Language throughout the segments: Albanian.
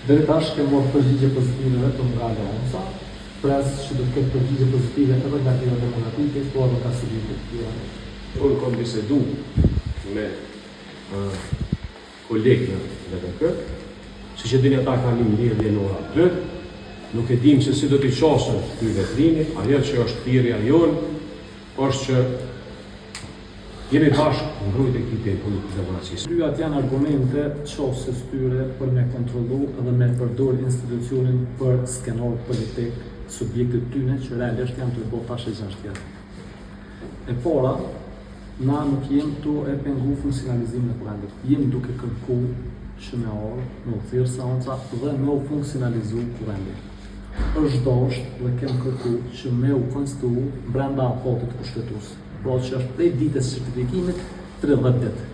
Deri tash ke marrë përgjigje pozitive vetëm nga Alianca, pres që do të ketë përgjigje pozitive edhe nga Lidhja Demokratike, po edhe nga sugjerime të tjera. Unë kam bisedu me kolegë në DDK, si që dini ata kanë një lidhje në ora 2, nuk e dim se si do t'i qasën ky vetrini, ajo që është thirrja jonë, është që jemi bashkë mbrojtje e këtij politike demokracisë. Kryat janë argumente çështës tyre për me kontrollu edhe me përdor institucionin për skenor politik subjektet tyne që realisht janë të bëu tash e 6 vjet. E para, na nuk jemi tu e pengu funksionalizimin e kuvendit. Jemi duke kërku që me orë, me u thirrë seanca dhe me u funksionalizu kuvendit. Është dosht dhe kem kërku që me u konstituu brenda afatit kushtetues. Pra që është prej ditës certifikimit 30 ditë.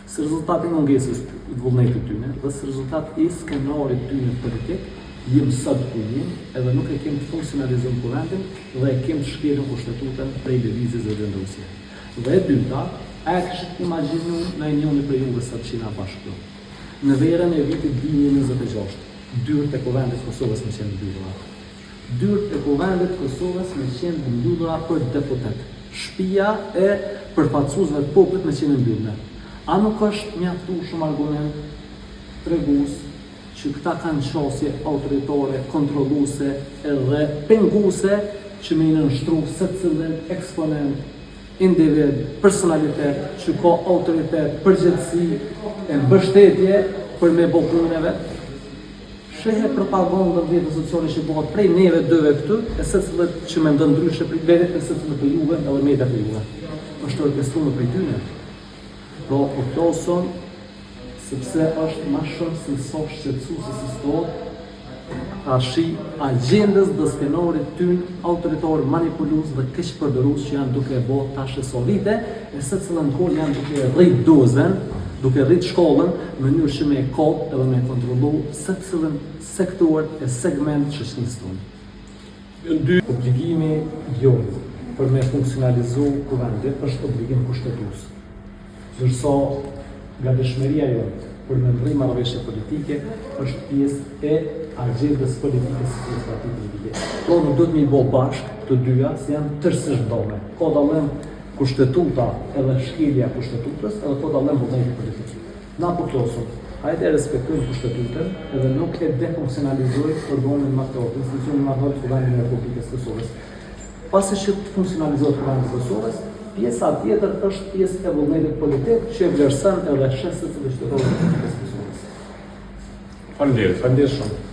Si rezultati mungesës të vullnetit tyne dhe si rezultat i skenarit tyne politik, jem sot ku jem, edhe nuk e kem të funksionalizuar kuvendin dhe e kem të shkelur kushtetutën prej lëvizjes dhe vendosje. Dhe e dyta, a e kishit imagjinu në njëri prej juve sa të qina bashkë. Në verën e vitit 2026, dyert e kuvendit Kosovës me qenë mbyllura. Dyert e kuvendit Kosovës me qenë mbyllura për deputet. Shtëpia e përfaqësuesve të popullit me qenë mbyllur. A nuk është mjaftueshëm argument tregues që këta kanë qasje autoritare, kontrolluese edhe penguese që me nënshtru secilin eksponent, individ, personalitet që ka autoritet, përgjegjësi e mbështetje për me bëu punën e vet? Shehe propagandën rrjetet sociale që bëhet prej neve dëve këtu, e secilët që mendon ndryshe prej vetë, e secilët për juve edhe media për juve. Është orkestruar prej tyre. Pra po ploson sepse është më shumë se sa shqetësuese si sot ashi agjendës dhe skenarit tynë autoritar manipulues dhe keq përdorues që janë duke bërë tash solide, e secilën kohë janë duke rrit dozën, duke rrit shkollën në mënyrë që me kop edhe me kontrollu secilën sektor e segment që shoqërisë tonë. Obligimi jonë për me funksionalizu kuvendit është obligim kushtetues. Ndërsa nga dëshmëria jonë për me ndërrim marrëveshje politike është pjesë e agjendës politike së partijës. Po nuk do të mi bo bashkë të dyja, se janë tërësisht dalme. Ka dallim kushtetuta edhe shkelja kustetutës, edhe ka dallim vullneti politik. Na po plosur, hajde e respektojmë kustetutën edhe nuk e defunksionalizojmë organin maktor, institucionin maktor të kuvendit të Republikës së Kosovës. Pasi që të funksionalizohet kuvendit të Kosovës, pjesa tjetër është pjesë e vullnetit politik që e vlerëson edhe shesët e qytetarëve të Kosovës. Faleminderit. Faleminderit shumë.